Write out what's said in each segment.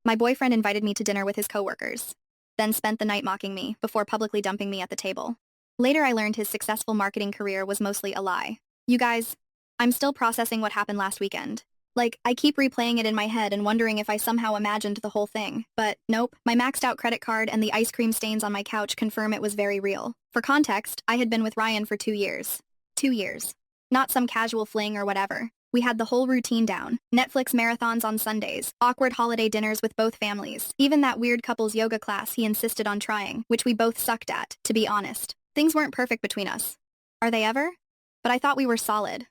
My boyfriend invited me to dinner with his coworkers, then spent the night mocking me before publicly dumping me at the table. Later, I learned his successful marketing career was mostly a lie. You guys, I'm still processing what happened last weekend. Like, I keep replaying it in my head and wondering if I somehow imagined the whole thing. But nope, my maxed out credit card and the ice cream stains on my couch confirm it was very real. For context, I had been with Ryan for 2 years. 2 years. Not some casual fling or whatever. We had the whole routine down. Netflix marathons on Sundays, awkward holiday dinners with both families, even that weird couples yoga class he insisted on trying, which we both sucked at, to be honest. Things weren't perfect between us. Are they ever? But I thought we were solid.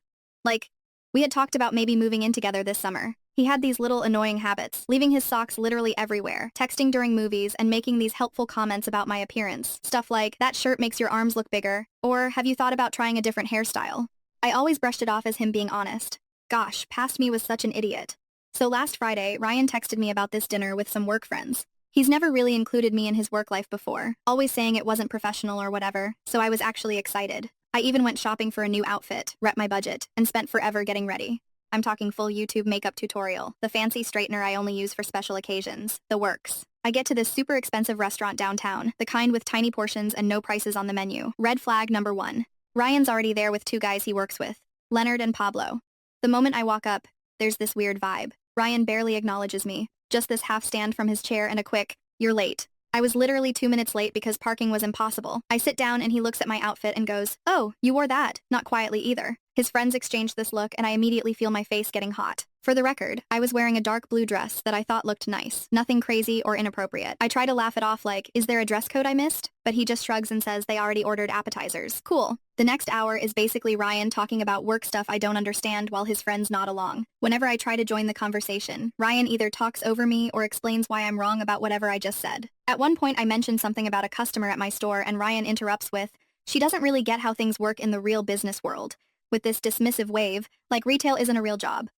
Like, we had talked about maybe moving in together this summer. He had these little annoying habits, leaving his socks literally everywhere, texting during movies, and making these helpful comments about my appearance. Stuff like, that shirt makes your arms look bigger, or have you thought about trying a different hairstyle? I always brushed it off as him being honest. Gosh, past me was such an idiot. So last Friday, Ryan texted me about this dinner with some work friends. He's never really included me in his work life before, always saying it wasn't professional or whatever, so I was actually excited. I even went shopping for a new outfit, rep my budget, and spent forever getting ready. I'm talking full YouTube makeup tutorial, the fancy straightener I only use for special occasions, the works. I get to this super expensive restaurant downtown, the kind with tiny portions and no prices on the menu. Red flag number 1. Ryan's already there with 2 guys he works with, Leonard and Pablo. The moment I walk up, there's this weird vibe. Ryan barely acknowledges me, just this half stand from his chair and a quick, "You're late." I was literally 2 minutes late because parking was impossible. I sit down and he looks at my outfit and goes, "Oh, you wore that." Not quietly either. His friends exchange this look and I immediately feel my face getting hot. For the record, I was wearing a dark blue dress that I thought looked nice. Nothing crazy or inappropriate. I try to laugh it off like, is there a dress code I missed? But he just shrugs and says they already ordered appetizers. Cool. The next hour is basically Ryan talking about work stuff I don't understand while his friends nod along. Whenever I try to join the conversation, Ryan either talks over me or explains why I'm wrong about whatever I just said. At one point I mentioned something about a customer at my store and Ryan interrupts with, "She doesn't really get how things work in the real business world," with this dismissive wave, like retail isn't a real job.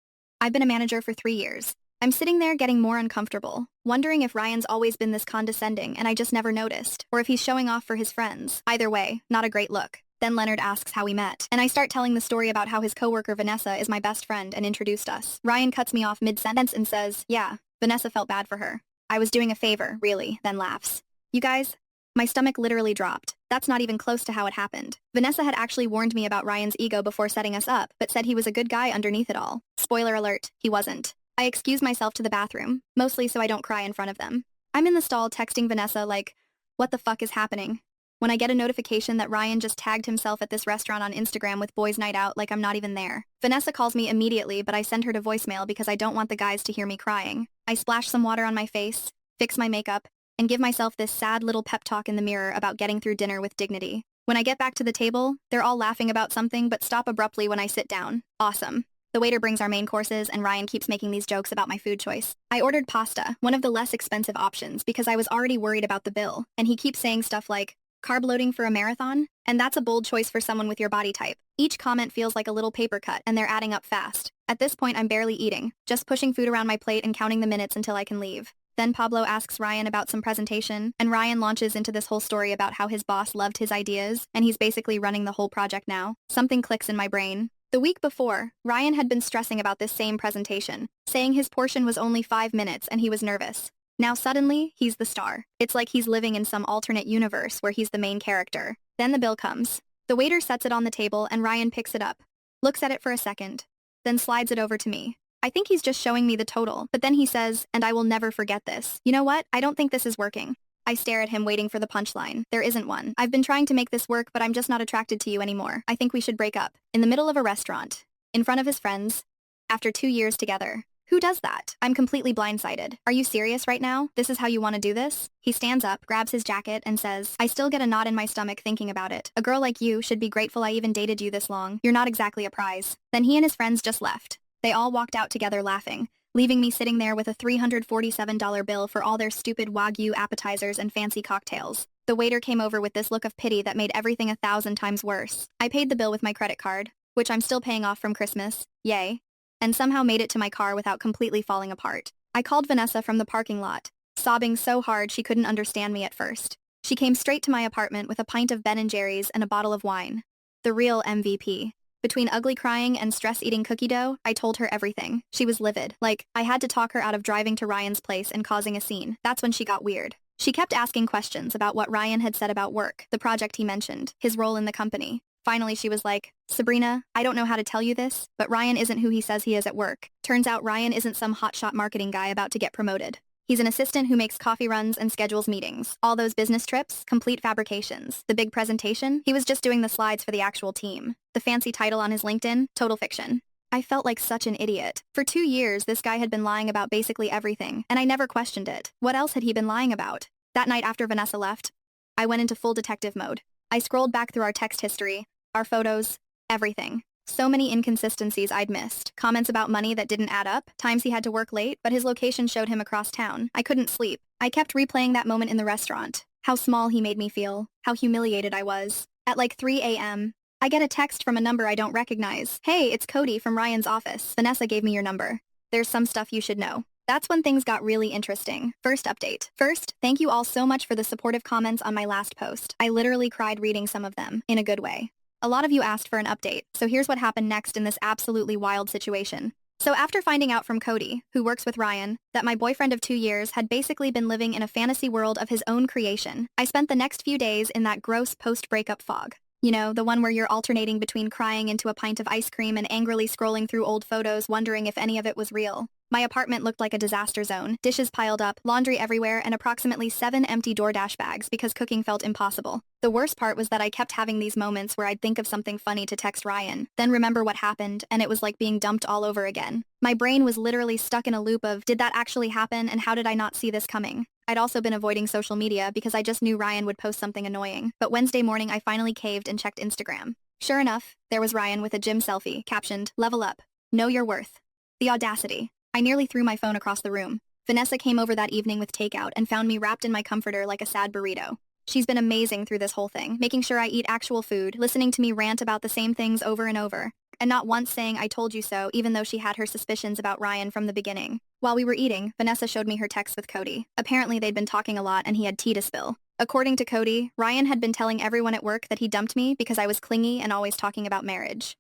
I've been a manager for 3 years. I'm sitting there getting more uncomfortable, wondering if Ryan's always been this condescending and I just never noticed, or if he's showing off for his friends. Either way, not a great look. Then Leonard asks how we met, and I start telling the story about how his coworker Vanessa is my best friend and introduced us. Ryan cuts me off mid-sentence and says, "Yeah, Vanessa felt bad for her. I was doing a favor, really," then laughs. You guys, my stomach literally dropped. That's not even close to how it happened. Vanessa had actually warned me about Ryan's ego before setting us up, but said he was a good guy underneath it all. Spoiler alert, he wasn't. I excuse myself to the bathroom, mostly so I don't cry in front of them. I'm in the stall texting Vanessa like, what the fuck is happening? When I get a notification that Ryan just tagged himself at this restaurant on Instagram with boys' night out like I'm not even there. Vanessa calls me immediately, but I send her to voicemail because I don't want the guys to hear me crying. I splash some water on my face, fix my makeup, and give myself this sad little pep talk in the mirror about getting through dinner with dignity. When I get back to the table, they're all laughing about something but stop abruptly when I sit down. Awesome. The waiter brings our main courses and Ryan keeps making these jokes about my food choice. I ordered pasta, one of the less expensive options because I was already worried about the bill, and he keeps saying stuff like, "Carb loading for a marathon? And that's a bold choice for someone with your body type." Each comment feels like a little paper cut and they're adding up fast. At this point I'm barely eating, just pushing food around my plate and counting the minutes until I can leave. Then Pablo asks Ryan about some presentation, and Ryan launches into this whole story about how his boss loved his ideas, and he's basically running the whole project now. Something clicks in my brain. The week before, Ryan had been stressing about this same presentation, saying his portion was only 5 minutes and he was nervous. Now suddenly, he's the star. It's like he's living in some alternate universe where he's the main character. Then the bill comes. The waiter sets it on the table and Ryan picks it up, looks at it for a second, then slides it over to me. I think he's just showing me the total, but then he says, "And I will never forget this." You know what? I don't think this is working. I stare at him waiting for the punchline. There isn't one. I've been trying to make this work, but I'm just not attracted to you anymore. I think we should break up. In the middle of a restaurant, in front of his friends, after 2 years together. Who does that? I'm completely blindsided. Are you serious right now? This is how you want to do this? He stands up, grabs his jacket, and says, I still get a knot in my stomach thinking about it. A girl like you should be grateful I even dated you this long. You're not exactly a prize. Then he and his friends just left. They all walked out together laughing, leaving me sitting there with a $347 bill for all their stupid Wagyu appetizers and fancy cocktails. The waiter came over with this look of pity that made everything 1,000 times worse. I paid the bill with my credit card, which I'm still paying off from Christmas, yay, and somehow made it to my car without completely falling apart. I called Vanessa from the parking lot, sobbing so hard she couldn't understand me at first. She came straight to my apartment with a pint of Ben & Jerry's and a bottle of wine. The real MVP. Between ugly crying and stress-eating cookie dough, I told her everything. She was livid. Like, I had to talk her out of driving to Ryan's place and causing a scene. That's when she got weird. She kept asking questions about what Ryan had said about work, the project he mentioned, his role in the company. Finally, she was like, Sabrina, I don't know how to tell you this, but Ryan isn't who he says he is at work. Turns out Ryan isn't some hotshot marketing guy about to get promoted. He's an assistant who makes coffee runs and schedules meetings. All those business trips, complete fabrications. The big presentation, he was just doing the slides for the actual team. The fancy title on his LinkedIn, total fiction. I felt like such an idiot. For 2 years, this guy had been lying about basically everything, and I never questioned it. What else had he been lying about? That night after Vanessa left, I went into full detective mode. I scrolled back through our text history, our photos, everything. So many inconsistencies I'd missed. Comments about money that didn't add up, times he had to work late, but his location showed him across town. I couldn't sleep. I kept replaying that moment in the restaurant. How small he made me feel. How humiliated I was. At like 3 a.m., I get a text from a number I don't recognize. Hey, it's Cody from Ryan's office. Vanessa gave me your number. There's some stuff you should know. That's when things got really interesting. First update. First, thank you all so much for the supportive comments on my last post. I literally cried reading some of them, in a good way. A lot of you asked for an update, so here's what happened next in this absolutely wild situation. So after finding out from Cody, who works with Ryan, that my boyfriend of 2 years had basically been living in a fantasy world of his own creation, I spent the next few days in that gross post-breakup fog. You know, the one where you're alternating between crying into a pint of ice cream and angrily scrolling through old photos wondering if any of it was real. My apartment looked like a disaster zone, dishes piled up, laundry everywhere, and approximately 7 empty DoorDash bags because cooking felt impossible. The worst part was that I kept having these moments where I'd think of something funny to text Ryan, then remember what happened, and it was like being dumped all over again. My brain was literally stuck in a loop of, did that actually happen, and how did I not see this coming? I'd also been avoiding social media because I just knew Ryan would post something annoying, but Wednesday morning I finally caved and checked Instagram. Sure enough, there was Ryan with a gym selfie, captioned, "Level up. Know your worth." The audacity. I nearly threw my phone across the room. Vanessa came over that evening with takeout and found me wrapped in my comforter like a sad burrito. She's been amazing through this whole thing, making sure I eat actual food, listening to me rant about the same things over and over, and not once saying I told you so, even though she had her suspicions about Ryan from the beginning. While we were eating, Vanessa showed me her text with Cody. Apparently they'd been talking a lot and he had tea to spill. According to Cody, Ryan had been telling everyone at work that he dumped me because I was clingy and always talking about marriage.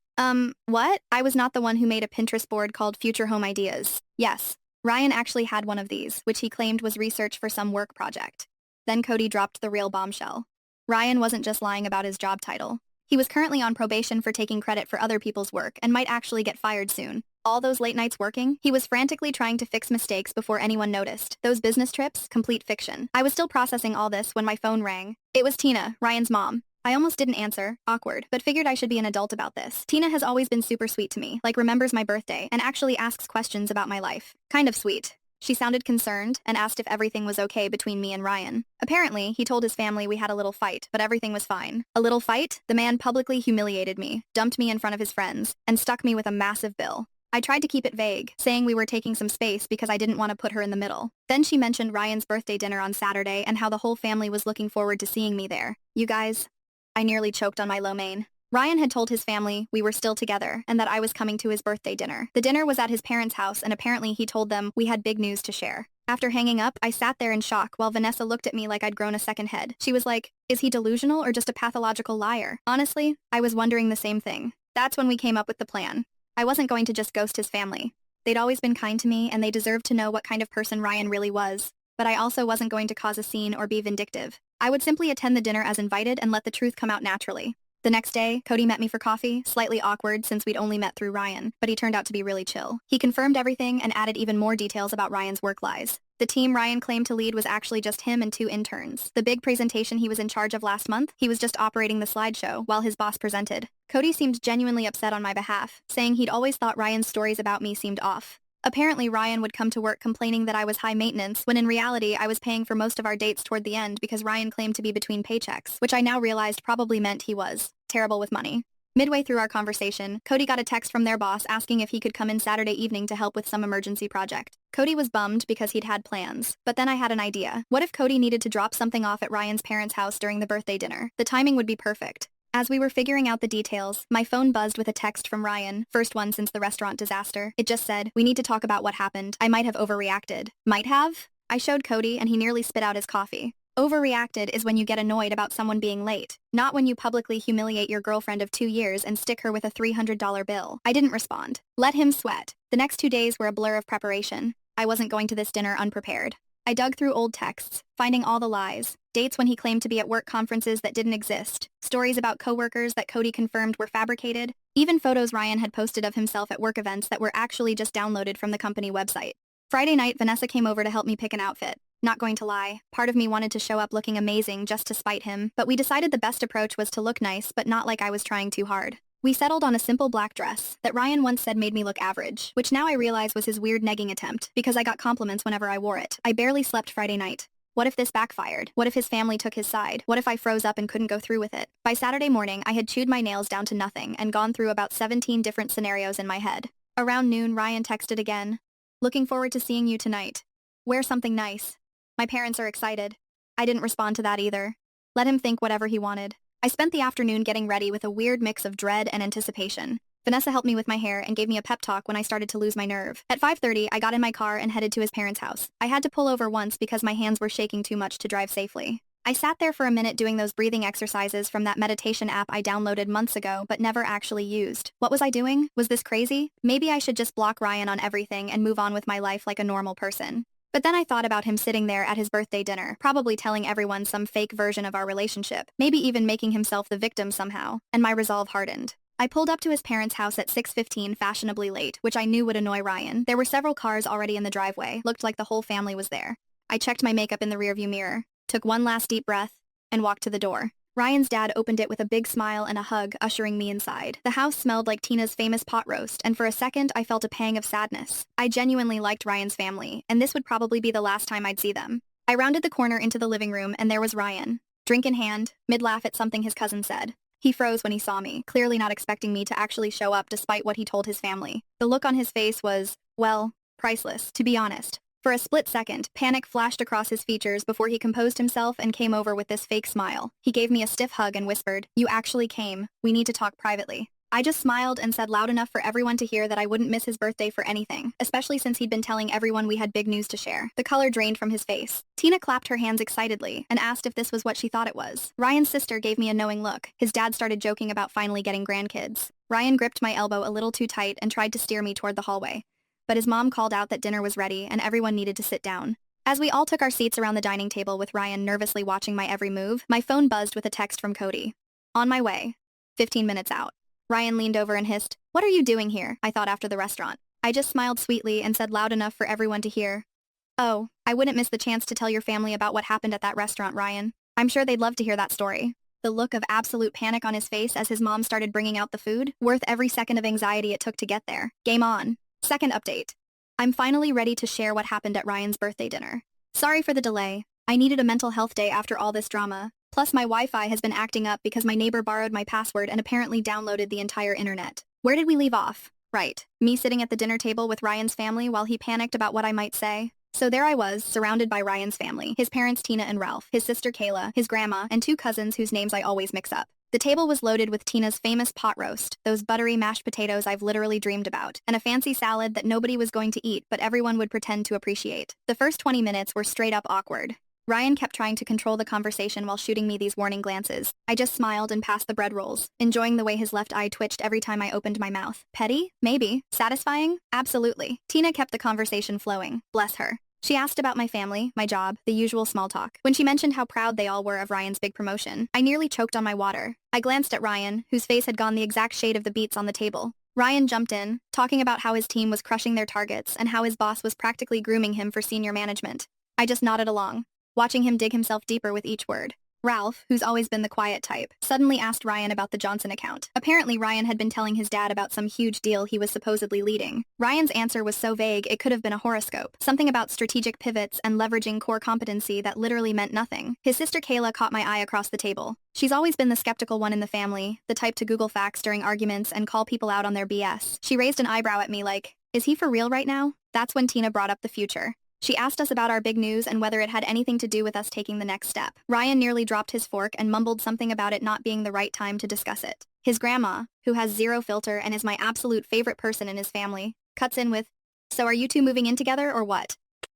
What? I was not the one who made a Pinterest board called Future Home Ideas. Yes, Ryan actually had one of these, which he claimed was research for some work project. Then Cody dropped the real bombshell. Ryan wasn't just lying about his job title. He was currently on probation for taking credit for other people's work and might actually get fired soon. All those late nights working, he was frantically trying to fix mistakes before anyone noticed. Those business trips, complete fiction. I was still processing all this when my phone rang. It was Tina, Ryan's mom. I almost didn't answer, awkward, but figured I should be an adult about this. Tina has always been super sweet to me, like remembers my birthday, and actually asks questions about my life. Kind of sweet. She sounded concerned and asked if everything was okay between me and Ryan. Apparently, he told his family we had a little fight, but everything was fine. A little fight? The man publicly humiliated me, dumped me in front of his friends, and stuck me with a massive bill. I tried to keep it vague, saying we were taking some space because I didn't want to put her in the middle. Then she mentioned Ryan's birthday dinner on Saturday and how the whole family was looking forward to seeing me there. You guys, I nearly choked on my lo mein. Ryan had told his family we were still together and that I was coming to his birthday dinner. The dinner was at his parents' house and apparently he told them we had big news to share. After hanging up, I sat there in shock while Vanessa looked at me like I'd grown a second head. She was like, is he delusional or just a pathological liar? Honestly, I was wondering the same thing. That's when we came up with the plan. I wasn't going to just ghost his family. They'd always been kind to me and they deserved to know what kind of person Ryan really was. But I also wasn't going to cause a scene or be vindictive. I would simply attend the dinner as invited and let the truth come out naturally. The next day, Cody met me for coffee, slightly awkward since we'd only met through Ryan, but he turned out to be really chill. He confirmed everything and added even more details about Ryan's work lies. The team Ryan claimed to lead was actually just him and 2 interns. The big presentation he was in charge of last month, he was just operating the slideshow while his boss presented. Cody seemed genuinely upset on my behalf, saying he'd always thought Ryan's stories about me seemed off. Apparently, Ryan would come to work complaining that I was high maintenance, when in reality I was paying for most of our dates toward the end because Ryan claimed to be between paychecks, which I now realized probably meant he was terrible with money. Midway through our conversation, Cody got a text from their boss asking if he could come in Saturday evening to help with some emergency project. Cody was bummed because he'd had plans, but then I had an idea. What if Cody needed to drop something off at Ryan's parents' house during the birthday dinner? The timing would be perfect. As we were figuring out the details, my phone buzzed with a text from Ryan, first one since the restaurant disaster. It just said, "We need to talk about what happened. I might have overreacted." Might have? I showed Cody and he nearly spit out his coffee. Overreacted is when you get annoyed about someone being late, not when you publicly humiliate your girlfriend of 2 years and stick her with a $300 bill. I didn't respond. Let him sweat. The next 2 days were a blur of preparation. I wasn't going to this dinner unprepared. I dug through old texts, finding all the lies. Dates when he claimed to be at work conferences that didn't exist. Stories about coworkers that Cody confirmed were fabricated. Even photos Ryan had posted of himself at work events that were actually just downloaded from the company website. Friday night, Vanessa came over to help me pick an outfit. Not going to lie, part of me wanted to show up looking amazing just to spite him, but we decided the best approach was to look nice but not like I was trying too hard. We settled on a simple black dress that Ryan once said made me look average, which now I realize was his weird negging attempt because I got compliments whenever I wore it. I barely slept Friday night. What if this backfired? What if his family took his side? What if I froze up and couldn't go through with it? By Saturday morning, I had chewed my nails down to nothing and gone through about 17 different scenarios in my head. Around noon, Ryan texted again. Looking forward to seeing you tonight. Wear something nice. My parents are excited. I didn't respond to that either. Let him think whatever he wanted. I spent the afternoon getting ready with a weird mix of dread and anticipation. Vanessa helped me with my hair and gave me a pep talk when I started to lose my nerve. At 5:30, I got in my car and headed to his parents' house. I had to pull over once because my hands were shaking too much to drive safely. I sat there for a minute doing those breathing exercises from that meditation app I downloaded months ago but never actually used. What was I doing? Was this crazy? Maybe I should just block Ryan on everything and move on with my life like a normal person. But then I thought about him sitting there at his birthday dinner, probably telling everyone some fake version of our relationship, maybe even making himself the victim somehow, and my resolve hardened. I pulled up to his parents' house at 6:15, fashionably late, which I knew would annoy Ryan. There were several cars already in the driveway, looked like the whole family was there. I checked my makeup in the rearview mirror, took one last deep breath, and walked to the door. Ryan's dad opened it with a big smile and a hug, ushering me inside. The house smelled like Tina's famous pot roast, and for a second I felt a pang of sadness. I genuinely liked Ryan's family, and this would probably be the last time I'd see them. I rounded the corner into the living room, and there was Ryan, drink in hand, mid-laugh at something his cousin said. He froze when he saw me, clearly not expecting me to actually show up despite what he told his family. The look on his face was, well, priceless, to be honest. For a split second, panic flashed across his features before he composed himself and came over with this fake smile. He gave me a stiff hug and whispered, "You actually came. We need to talk privately." I just smiled and said loud enough for everyone to hear that I wouldn't miss his birthday for anything, especially since he'd been telling everyone we had big news to share. The color drained from his face. Tina clapped her hands excitedly and asked if this was what she thought it was. Ryan's sister gave me a knowing look. His dad started joking about finally getting grandkids. Ryan gripped my elbow a little too tight and tried to steer me toward the hallway. But his mom called out that dinner was ready and everyone needed to sit down. As we all took our seats around the dining table with Ryan nervously watching my every move, my phone buzzed with a text from Cody. On my way. 15 minutes out. Ryan leaned over and hissed, "What are you doing here?" I thought after the restaurant. I just smiled sweetly and said loud enough for everyone to hear. "Oh, I wouldn't miss the chance to tell your family about what happened at that restaurant, Ryan. I'm sure they'd love to hear that story." The look of absolute panic on his face as his mom started bringing out the food, worth every second of anxiety it took to get there. Game on. Second update. I'm finally ready to share what happened at Ryan's birthday dinner. Sorry for the delay. I needed a mental health day after all this drama. Plus my Wi-Fi has been acting up because my neighbor borrowed my password and apparently downloaded the entire internet. Where did we leave off? Right. Me sitting at the dinner table with Ryan's family while he panicked about what I might say. So there I was, surrounded by Ryan's family, his parents Tina and Ralph, his sister Kayla, his grandma, and two cousins whose names I always mix up. The table was loaded with Tina's famous pot roast, those buttery mashed potatoes I've literally dreamed about, and a fancy salad that nobody was going to eat but everyone would pretend to appreciate. The first 20 minutes were straight up awkward. Ryan kept trying to control the conversation while shooting me these warning glances. I just smiled and passed the bread rolls, enjoying the way his left eye twitched every time I opened my mouth. Petty? Maybe. Satisfying? Absolutely. Tina kept the conversation flowing. Bless her. She asked about my family, my job, the usual small talk. When she mentioned how proud they all were of Ryan's big promotion, I nearly choked on my water. I glanced at Ryan, whose face had gone the exact shade of the beets on the table. Ryan jumped in, talking about how his team was crushing their targets and how his boss was practically grooming him for senior management. I just nodded along, watching him dig himself deeper with each word. Ralph, who's always been the quiet type, suddenly asked Ryan about the Johnson account. Apparently, Ryan had been telling his dad about some huge deal he was supposedly leading. Ryan's answer was so vague it could have been a horoscope, something about strategic pivots and leveraging core competency that literally meant nothing. His sister Kayla caught my eye across the table. She's always been the skeptical one in the family, the type to Google facts during arguments and call people out on their BS. She raised an eyebrow at me like, "Is he for real right now?" That's when Tina brought up the future. She asked us about our big news and whether it had anything to do with us taking the next step. Ryan nearly dropped his fork and mumbled something about it not being the right time to discuss it. His grandma, who has zero filter and is my absolute favorite person in his family, cuts in with, "So are you two moving in together or what?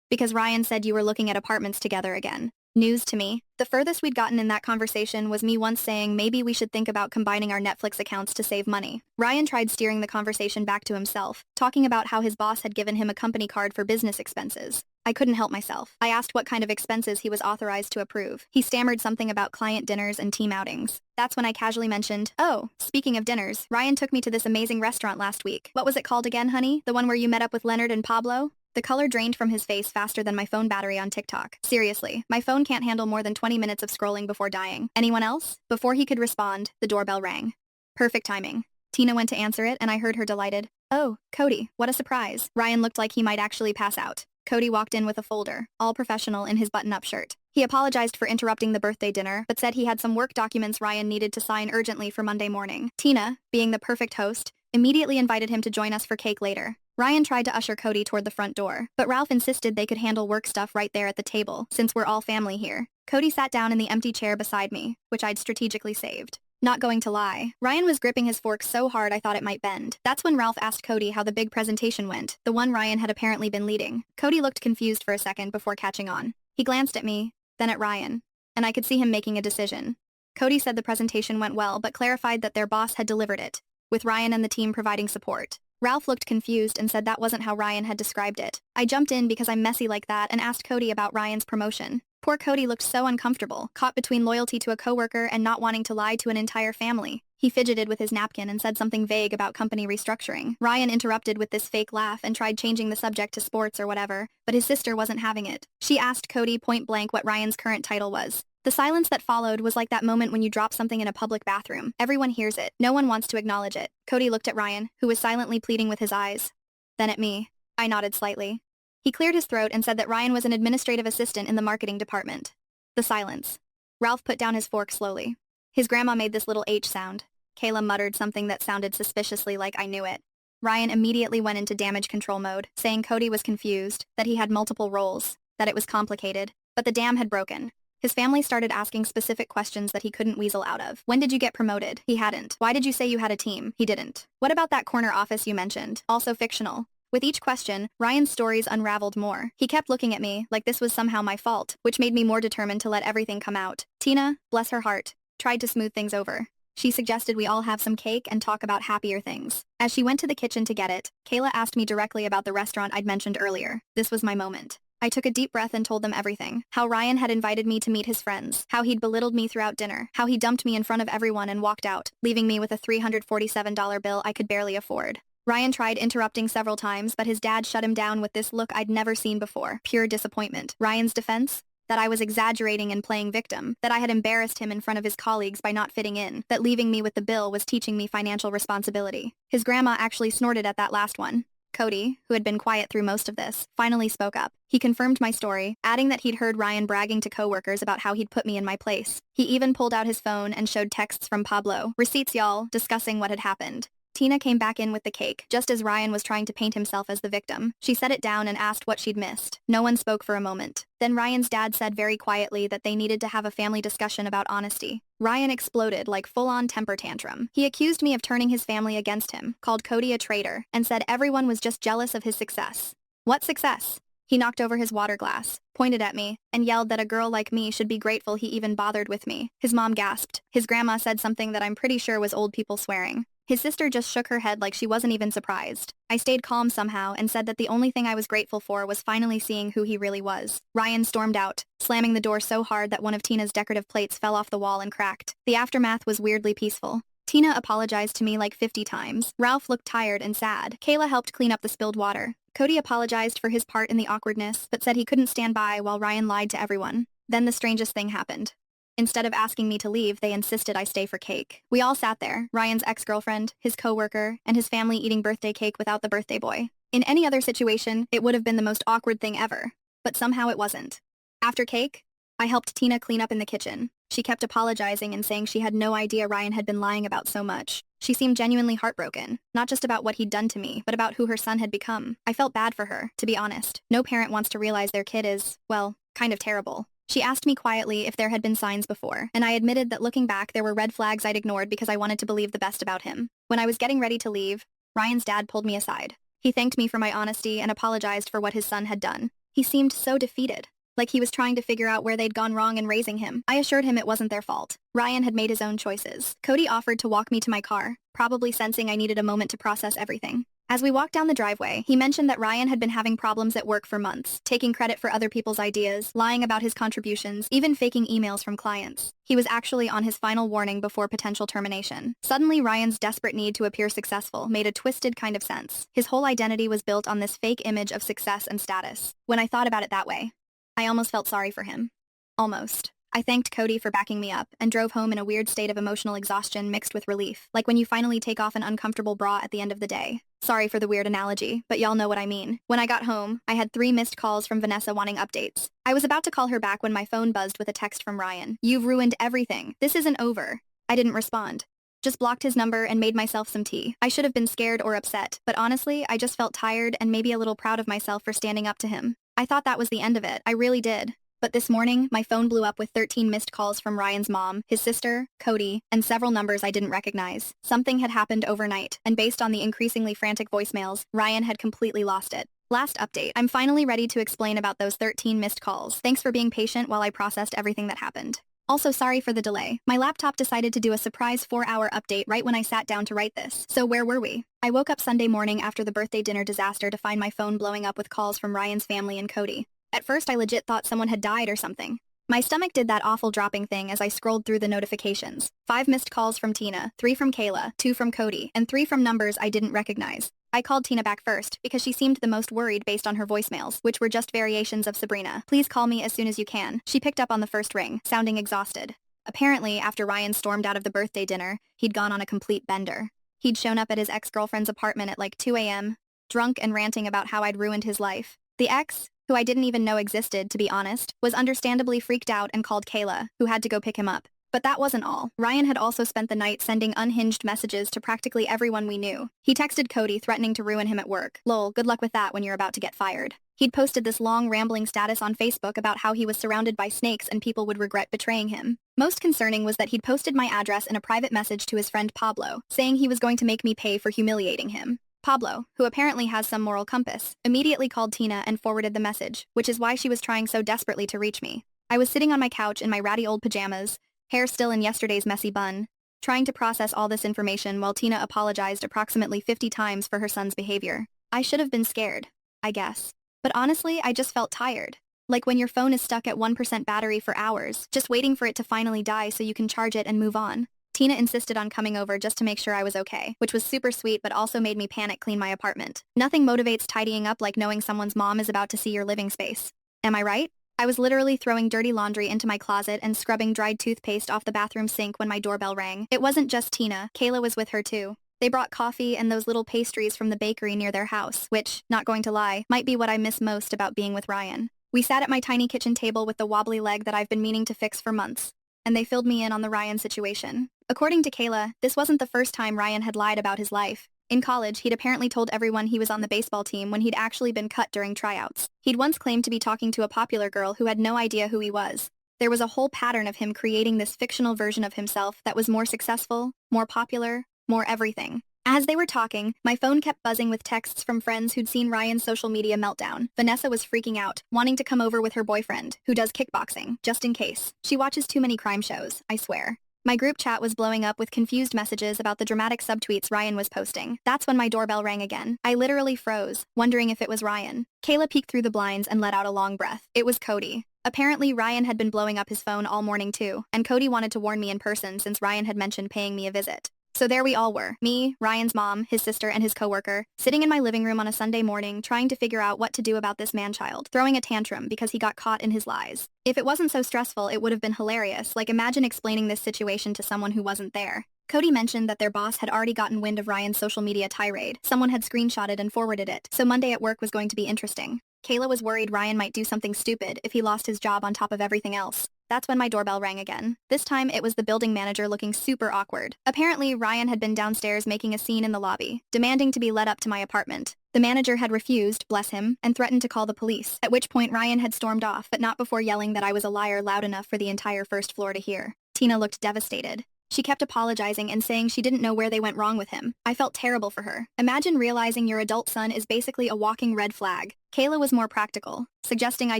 Because Ryan said you were looking at apartments together again." News to me. The furthest we'd gotten in that conversation was me once saying maybe we should think about combining our Netflix accounts to save money. Ryan tried steering the conversation back to himself, talking about how his boss had given him a company card for business expenses. I couldn't help myself. I asked what kind of expenses he was authorized to approve. He stammered something about client dinners and team outings. That's when I casually mentioned, "Oh, speaking of dinners, Ryan took me to this amazing restaurant last week. What was it called again, honey? The one where you met up with Leonard and Pablo?" The color drained from his face faster than my phone battery on TikTok. Seriously, my phone can't handle more than 20 minutes of scrolling before dying. Anyone else? Before he could respond, the doorbell rang. Perfect timing. Tina went to answer it, and I heard her delighted, "Oh, Cody, what a surprise." Ryan looked like he might actually pass out. Cody walked in with a folder, all professional in his button-up shirt. He apologized for interrupting the birthday dinner, but said he had some work documents Ryan needed to sign urgently for Monday morning. Tina, being the perfect host, immediately invited him to join us for cake later. Ryan tried to usher Cody toward the front door, but Ralph insisted they could handle work stuff right there at the table, since we're all family here. Cody sat down in the empty chair beside me, which I'd strategically saved. Not going to lie, Ryan was gripping his fork so hard I thought it might bend. That's when Ralph asked Cody how the big presentation went, the one Ryan had apparently been leading. Cody looked confused for a second before catching on. He glanced at me, then at Ryan, and I could see him making a decision. Cody said the presentation went well, but clarified that their boss had delivered it, with Ryan and the team providing support. Ralph looked confused and said that wasn't how Ryan had described it. I jumped in because I'm messy like that and asked Cody about Ryan's promotion. Poor Cody looked so uncomfortable, caught between loyalty to a coworker and not wanting to lie to an entire family. He fidgeted with his napkin and said something vague about company restructuring. Ryan interrupted with this fake laugh and tried changing the subject to sports or whatever, but his sister wasn't having it. She asked Cody point blank what Ryan's current title was. The silence that followed was like that moment when you drop something in a public bathroom. Everyone hears it. No one wants to acknowledge it. Cody looked at Ryan, who was silently pleading with his eyes. Then at me. I nodded slightly. He cleared his throat and said that Ryan was an administrative assistant in the marketing department. The silence. Ralph put down his fork slowly. His grandma made this little H sound. Kayla muttered something that sounded suspiciously like I knew it. Ryan immediately went into damage control mode, saying Cody was confused, that he had multiple roles, that it was complicated, but the dam had broken. His family started asking specific questions that he couldn't weasel out of. When did you get promoted? He hadn't. Why did you say you had a team? He didn't. What about that corner office you mentioned? Also fictional. With each question, Ryan's stories unraveled more. He kept looking at me like this was somehow my fault, which made me more determined to let everything come out. Tina, bless her heart, tried to smooth things over. She suggested we all have some cake and talk about happier things. As she went to the kitchen to get it, Kayla asked me directly about the restaurant I'd mentioned earlier. This was my moment. I took a deep breath and told them everything. How Ryan had invited me to meet his friends. How he'd belittled me throughout dinner. How he dumped me in front of everyone and walked out, leaving me with a $347 bill I could barely afford. Ryan tried interrupting several times, but his dad shut him down with this look I'd never seen before. Pure disappointment. Ryan's defense? That I was exaggerating and playing victim. That I had embarrassed him in front of his colleagues by not fitting in. That leaving me with the bill was teaching me financial responsibility. His grandma actually snorted at that last one. Cody, who had been quiet through most of this, finally spoke up. He confirmed my story, adding that he'd heard Ryan bragging to coworkers about how he'd put me in my place. He even pulled out his phone and showed texts from Pablo, receipts y'all, discussing what had happened. Tina came back in with the cake, just as Ryan was trying to paint himself as the victim. She set it down and asked what she'd missed. No one spoke for a moment. Then Ryan's dad said very quietly that they needed to have a family discussion about honesty. Ryan exploded like full-on temper tantrum. He accused me of turning his family against him, called Cody a traitor, and said everyone was just jealous of his success. What success? He knocked over his water glass, pointed at me, and yelled that a girl like me should be grateful he even bothered with me. His mom gasped. His grandma said something that I'm pretty sure was old people swearing. His sister just shook her head like she wasn't even surprised. I stayed calm somehow and said that the only thing I was grateful for was finally seeing who he really was. Ryan stormed out, slamming the door so hard that one of Tina's decorative plates fell off the wall and cracked. The aftermath was weirdly peaceful. Tina apologized to me like 50 times. Ralph looked tired and sad. Kayla helped clean up the spilled water. Cody apologized for his part in the awkwardness, but said he couldn't stand by while Ryan lied to everyone. Then the strangest thing happened. Instead of asking me to leave, they insisted I stay for cake. We all sat there, Ryan's ex-girlfriend, his coworker, and his family eating birthday cake without the birthday boy. In any other situation, it would have been the most awkward thing ever. But somehow it wasn't. After cake, I helped Tina clean up in the kitchen. She kept apologizing and saying she had no idea Ryan had been lying about so much. She seemed genuinely heartbroken, not just about what he'd done to me, but about who her son had become. I felt bad for her, to be honest. No parent wants to realize their kid is, well, kind of terrible. She asked me quietly if there had been signs before, and I admitted that looking back there were red flags I'd ignored because I wanted to believe the best about him. When I was getting ready to leave, Ryan's dad pulled me aside. He thanked me for my honesty and apologized for what his son had done. He seemed so defeated. like he was trying to figure out where they'd gone wrong in raising him. I assured him it wasn't their fault. Ryan had made his own choices. Cody offered to walk me to my car, probably sensing I needed a moment to process everything. As we walked down the driveway, he mentioned that Ryan had been having problems at work for months, taking credit for other people's ideas, lying about his contributions, even faking emails from clients. He was actually on his final warning before potential termination. Suddenly, Ryan's desperate need to appear successful made a twisted kind of sense. His whole identity was built on this fake image of success and status. When I thought about it that way, I almost felt sorry for him. Almost. I thanked Cody for backing me up and drove home in a weird state of emotional exhaustion mixed with relief, like when you finally take off an uncomfortable bra at the end of the day. Sorry for the weird analogy, but y'all know what I mean. When I got home, I had 3 missed calls from Vanessa wanting updates. I was about to call her back when my phone buzzed with a text from Ryan. "You've ruined everything. This isn't over." I didn't respond. Just blocked his number and made myself some tea. I should have been scared or upset, but honestly, I just felt tired and maybe a little proud of myself for standing up to him. I thought that was the end of it. I really did. But this morning, my phone blew up with 13 missed calls from Ryan's mom, his sister, Cody, and several numbers I didn't recognize. Something had happened overnight, and based on the increasingly frantic voicemails, Ryan had completely lost it. Last update. I'm finally ready to explain about those 13 missed calls. Thanks for being patient while I processed everything that happened. Also, sorry for the delay. My laptop decided to do a surprise 4-hour update right when I sat down to write this. So where were we? I woke up Sunday morning after the birthday dinner disaster to find my phone blowing up with calls from Ryan's family and Cody. At first, I legit thought someone had died or something. My stomach did that awful dropping thing as I scrolled through the notifications. 5 missed calls from Tina, 3 from Kayla, 2 from Cody, and 3 from numbers I didn't recognize. I called Tina back first because she seemed the most worried based on her voicemails, which were just variations of Sabrina. "Please call me as soon as you can." She picked up on the first ring, sounding exhausted. Apparently, after Ryan stormed out of the birthday dinner, he'd gone on a complete bender. He'd shown up at his ex-girlfriend's apartment at like 2 a.m., drunk and ranting about how I'd ruined his life. The ex, who I didn't even know existed, to be honest, was understandably freaked out and called Kayla, who had to go pick him up. But that wasn't all. Ryan had also spent the night sending unhinged messages to practically everyone we knew. He texted Cody threatening to ruin him at work. Lol, good luck with that when you're about to get fired. He'd posted this long, rambling status on Facebook about how he was surrounded by snakes and people would regret betraying him. Most concerning was that he'd posted my address in a private message to his friend Pablo, saying he was going to make me pay for humiliating him. Pablo, who apparently has some moral compass, immediately called Tina and forwarded the message, which is why she was trying so desperately to reach me. I was sitting on my couch in my ratty old pajamas, hair still in yesterday's messy bun, trying to process all this information while Tina apologized approximately 50 times for her son's behavior. I should have been scared, I guess. But honestly, I just felt tired. Like when your phone is stuck at 1% battery for hours, just waiting for it to finally die so you can charge it and move on. Tina insisted on coming over just to make sure I was okay, which was super sweet but also made me panic clean my apartment. Nothing motivates tidying up like knowing someone's mom is about to see your living space. Am I right? I was literally throwing dirty laundry into my closet and scrubbing dried toothpaste off the bathroom sink when my doorbell rang. It wasn't just Tina, Kayla was with her too. They brought coffee and those little pastries from the bakery near their house, which, not going to lie, might be what I miss most about being with Ryan. We sat at my tiny kitchen table with the wobbly leg that I've been meaning to fix for months, and they filled me in on the Ryan situation. According to Kayla, this wasn't the first time Ryan had lied about his life. In college, he'd apparently told everyone he was on the baseball team when he'd actually been cut during tryouts. He'd once claimed to be talking to a popular girl who had no idea who he was. There was a whole pattern of him creating this fictional version of himself that was more successful, more popular, more everything. As they were talking, my phone kept buzzing with texts from friends who'd seen Ryan's social media meltdown. Vanessa was freaking out, wanting to come over with her boyfriend, who does kickboxing, just in case. She watches too many crime shows, I swear. My group chat was blowing up with confused messages about the dramatic subtweets Ryan was posting. That's when my doorbell rang again. I literally froze, wondering if it was Ryan. Kayla peeked through the blinds and let out a long breath. It was Cody. Apparently, Ryan had been blowing up his phone all morning too, and Cody wanted to warn me in person since Ryan had mentioned paying me a visit. So there we all were, me, Ryan's mom, his sister, and his coworker, sitting in my living room on a Sunday morning trying to figure out what to do about this man-child, throwing a tantrum because he got caught in his lies. If it wasn't so stressful, it would have been hilarious, like imagine explaining this situation to someone who wasn't there. Cody mentioned that their boss had already gotten wind of Ryan's social media tirade. Someone had screenshotted and forwarded it, so Monday at work was going to be interesting. Kayla was worried Ryan might do something stupid if he lost his job on top of everything else. That's when my doorbell rang again. This time, it was the building manager looking super awkward. Apparently, Ryan had been downstairs making a scene in the lobby, demanding to be let up to my apartment. The manager had refused, bless him, and threatened to call the police, at which point Ryan had stormed off, but not before yelling that I was a liar loud enough for the entire first floor to hear. Tina looked devastated. She kept apologizing and saying she didn't know where they went wrong with him. I felt terrible for her. Imagine realizing your adult son is basically a walking red flag. Kayla was more practical, suggesting I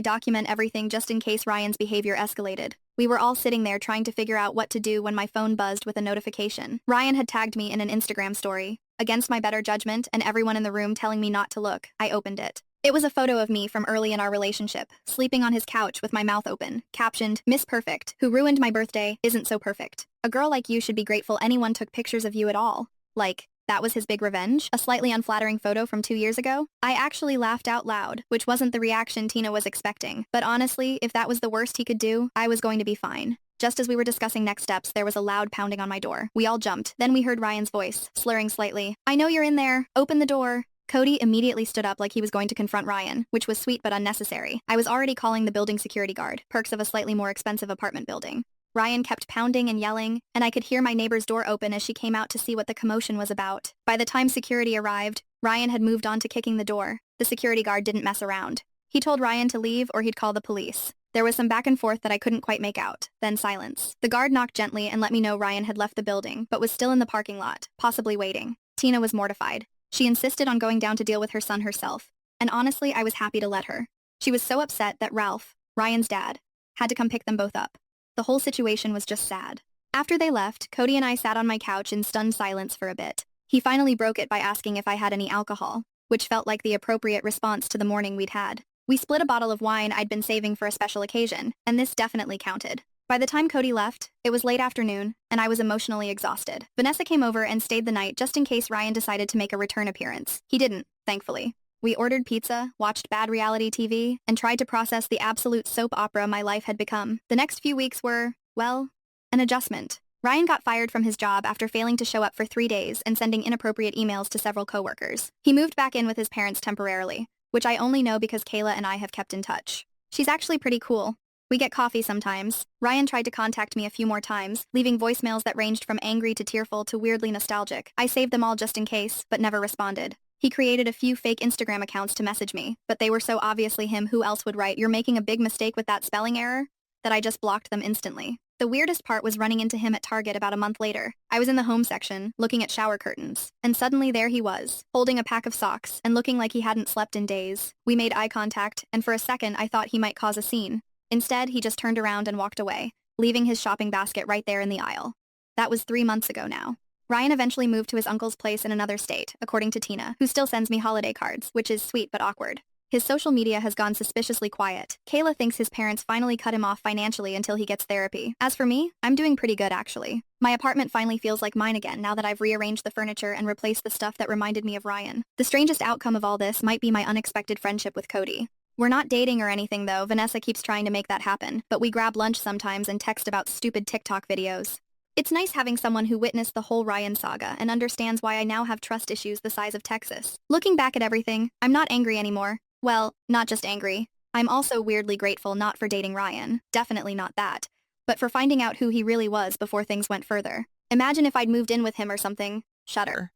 document everything just in case Ryan's behavior escalated. We were all sitting there trying to figure out what to do when my phone buzzed with a notification. Ryan had tagged me in an Instagram story. Against my better judgment and everyone in the room telling me not to look, I opened it. It was a photo of me from early in our relationship, sleeping on his couch with my mouth open, captioned, "Miss Perfect, who ruined my birthday, isn't so perfect. A girl like you should be grateful anyone took pictures of you at all." Like, that was his big revenge? A slightly unflattering photo from 2 years ago? I actually laughed out loud, which wasn't the reaction Tina was expecting. But honestly, if that was the worst he could do, I was going to be fine. Just as we were discussing next steps, there was a loud pounding on my door. We all jumped. Then we heard Ryan's voice, slurring slightly. "I know you're in there. Open the door." Cody immediately stood up like he was going to confront Ryan, which was sweet but unnecessary. I was already calling the building security guard, perks of a slightly more expensive apartment building. Ryan kept pounding and yelling, and I could hear my neighbor's door open as she came out to see what the commotion was about. By the time security arrived, Ryan had moved on to kicking the door. The security guard didn't mess around. He told Ryan to leave or he'd call the police. There was some back and forth that I couldn't quite make out, then silence. The guard knocked gently and let me know Ryan had left the building, but was still in the parking lot, possibly waiting. Tina was mortified. She insisted on going down to deal with her son herself, and honestly, I was happy to let her. She was so upset that Ralph, Ryan's dad, had to come pick them both up. The whole situation was just sad. After they left, Cody and I sat on my couch in stunned silence for a bit. He finally broke it by asking if I had any alcohol, which felt like the appropriate response to the morning we'd had. We split a bottle of wine I'd been saving for a special occasion, and this definitely counted. By the time Cody left, it was late afternoon, and I was emotionally exhausted. Vanessa came over and stayed the night just in case Ryan decided to make a return appearance. He didn't, thankfully. We ordered pizza, watched bad reality TV, and tried to process the absolute soap opera my life had become. The next few weeks were, well, an adjustment. Ryan got fired from his job after failing to show up for 3 days and sending inappropriate emails to several coworkers. He moved back in with his parents temporarily, which I only know because Kayla and I have kept in touch. She's actually pretty cool. We get coffee sometimes. Ryan tried to contact me a few more times, leaving voicemails that ranged from angry to tearful to weirdly nostalgic. I saved them all just in case, but never responded. He created a few fake Instagram accounts to message me, but they were so obviously him, who else would write, "You're making a big mistake with that spelling error," that I just blocked them instantly. The weirdest part was running into him at Target about a month later. I was in the home section, looking at shower curtains, and suddenly there he was, holding a pack of socks and looking like he hadn't slept in days. We made eye contact, and for a second I thought he might cause a scene. Instead, he just turned around and walked away, leaving his shopping basket right there in the aisle. That was 3 months ago now. Ryan eventually moved to his uncle's place in another state, according to Tina, who still sends me holiday cards, which is sweet but awkward. His social media has gone suspiciously quiet. Kayla thinks his parents finally cut him off financially until he gets therapy. As for me, I'm doing pretty good actually. My apartment finally feels like mine again now that I've rearranged the furniture and replaced the stuff that reminded me of Ryan. The strangest outcome of all this might be my unexpected friendship with Cody. We're not dating or anything though. Vanessa keeps trying to make that happen, but we grab lunch sometimes and text about stupid TikTok videos. It's nice having someone who witnessed the whole Ryan saga and understands why I now have trust issues the size of Texas. Looking back at everything, I'm not angry anymore. Well, not just angry. I'm also weirdly grateful not for dating Ryan, definitely not that, but for finding out who he really was before things went further. Imagine if I'd moved in with him or something. Shudder.